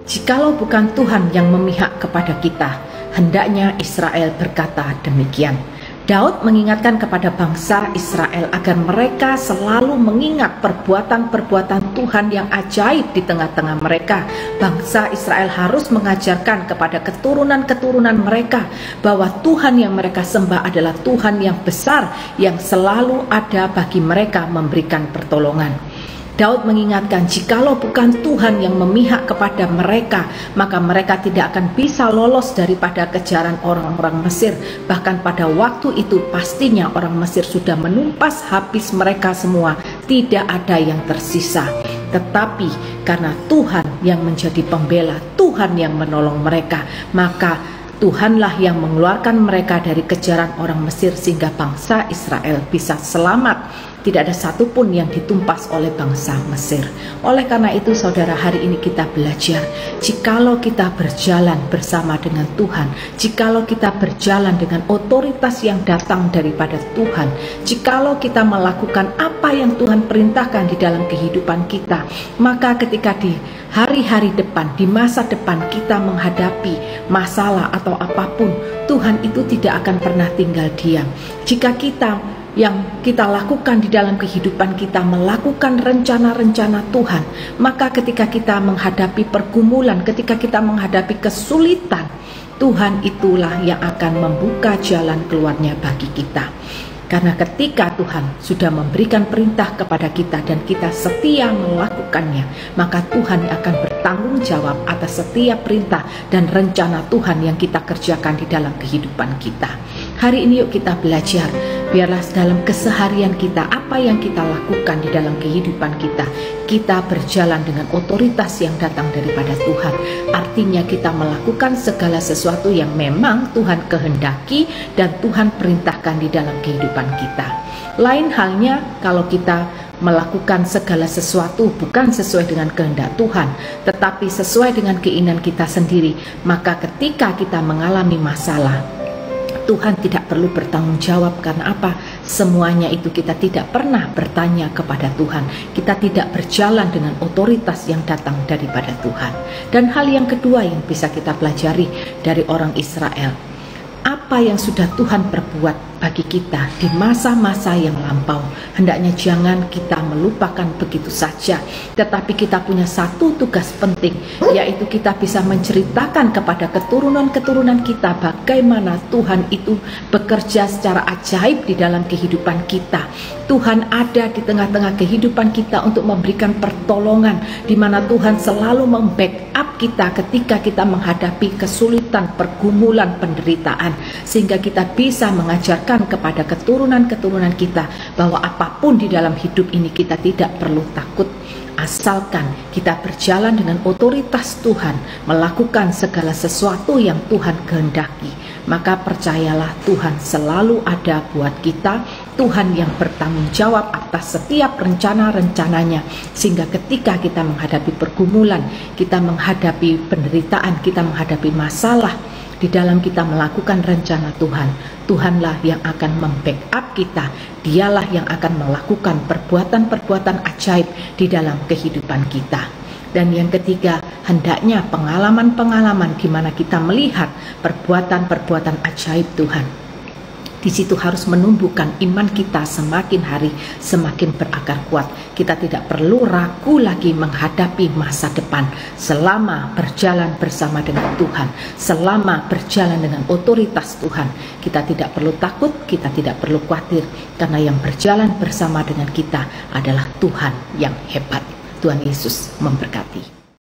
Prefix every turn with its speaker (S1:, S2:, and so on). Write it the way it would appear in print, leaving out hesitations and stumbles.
S1: Jikalau bukan Tuhan yang memihak kepada kita, hendaknya Israel berkata demikian. Daud mengingatkan kepada bangsa Israel agar mereka selalu mengingat perbuatan-perbuatan Tuhan yang ajaib di tengah-tengah mereka. Bangsa Israel harus mengajarkan kepada keturunan-keturunan mereka bahwa Tuhan yang mereka sembah adalah Tuhan yang besar, yang selalu ada bagi mereka memberikan pertolongan. Daud mengingatkan, jikalau bukan Tuhan yang memihak kepada mereka, maka mereka tidak akan bisa lolos daripada kejaran orang-orang Mesir. Bahkan pada waktu itu pastinya orang Mesir sudah menumpas habis mereka semua, tidak ada yang tersisa. Tetapi karena Tuhan yang menjadi pembela, Tuhan yang menolong mereka, maka Tuhanlah yang mengeluarkan mereka dari kejaran orang Mesir sehingga bangsa Israel bisa selamat. Tidak ada satupun yang ditumpas oleh bangsa Mesir. Oleh karena itu saudara, hari ini kita belajar, jikalau kita berjalan bersama dengan Tuhan, jikalau kita berjalan dengan otoritas yang datang daripada Tuhan, jikalau kita melakukan apa yang Tuhan perintahkan di dalam kehidupan kita, maka ketika di hari-hari depan, di masa depan kita menghadapi masalah atau apapun, Tuhan itu tidak akan pernah tinggal diam. Jika yang kita lakukan di dalam kehidupan kita melakukan rencana-rencana Tuhan, maka ketika kita menghadapi pergumulan, ketika kita menghadapi kesulitan, Tuhan itulah yang akan membuka jalan keluarnya bagi kita. Karena ketika Tuhan sudah memberikan perintah kepada kita dan kita setia melakukannya, maka Tuhan akan bertanggung jawab atas setiap perintah dan rencana Tuhan yang kita kerjakan di dalam kehidupan kita. Hari ini yuk kita belajar, biarlah dalam keseharian kita, apa yang kita lakukan di dalam kehidupan kita, kita berjalan dengan otoritas yang datang daripada Tuhan. Artinya kita melakukan segala sesuatu yang memang Tuhan kehendaki dan Tuhan perintahkan di dalam kehidupan kita. Lain halnya kalau kita melakukan segala sesuatu bukan sesuai dengan kehendak Tuhan, tetapi sesuai dengan keinginan kita sendiri, maka ketika kita mengalami masalah, Tuhan tidak perlu bertanggung jawab. Karena apa? Semuanya itu kita tidak pernah bertanya kepada Tuhan. Kita tidak berjalan dengan otoritas yang datang daripada Tuhan. Dan hal yang kedua yang bisa kita pelajari dari orang Israel, apa yang sudah Tuhan perbuat bagi kita di masa-masa yang lampau, hendaknya jangan kita melupakan begitu saja. Tetapi kita punya satu tugas penting, yaitu kita bisa menceritakan kepada keturunan-keturunan kita bagaimana Tuhan itu bekerja secara ajaib di dalam kehidupan kita. Tuhan ada di tengah-tengah kehidupan kita untuk memberikan pertolongan, di mana Tuhan selalu membackup kita ketika kita menghadapi kesulitan, pergumulan, penderitaan, sehingga kita bisa mengajarkan kepada keturunan-keturunan kita bahwa apapun di dalam hidup ini kita tidak perlu takut, asalkan kita berjalan dengan otoritas Tuhan, melakukan segala sesuatu yang Tuhan kehendaki. Maka percayalah, Tuhan selalu ada buat kita. Tuhan yang bertanggung jawab atas setiap rencana-rencananya, sehingga ketika kita menghadapi pergumulan, kita menghadapi penderitaan, kita menghadapi masalah, di dalam kita melakukan rencana Tuhan, Tuhanlah yang akan membackup kita. Dialah yang akan melakukan perbuatan-perbuatan ajaib di dalam kehidupan kita. Dan yang ketiga, hendaknya pengalaman-pengalaman di mana kita melihat perbuatan-perbuatan ajaib Tuhan, di situ harus menumbuhkan iman kita semakin hari semakin berakar kuat. Kita tidak perlu ragu lagi menghadapi masa depan selama berjalan bersama dengan Tuhan, selama berjalan dengan otoritas Tuhan. Kita tidak perlu takut, kita tidak perlu khawatir, karena yang berjalan bersama dengan kita adalah Tuhan yang hebat. Tuhan Yesus memberkati.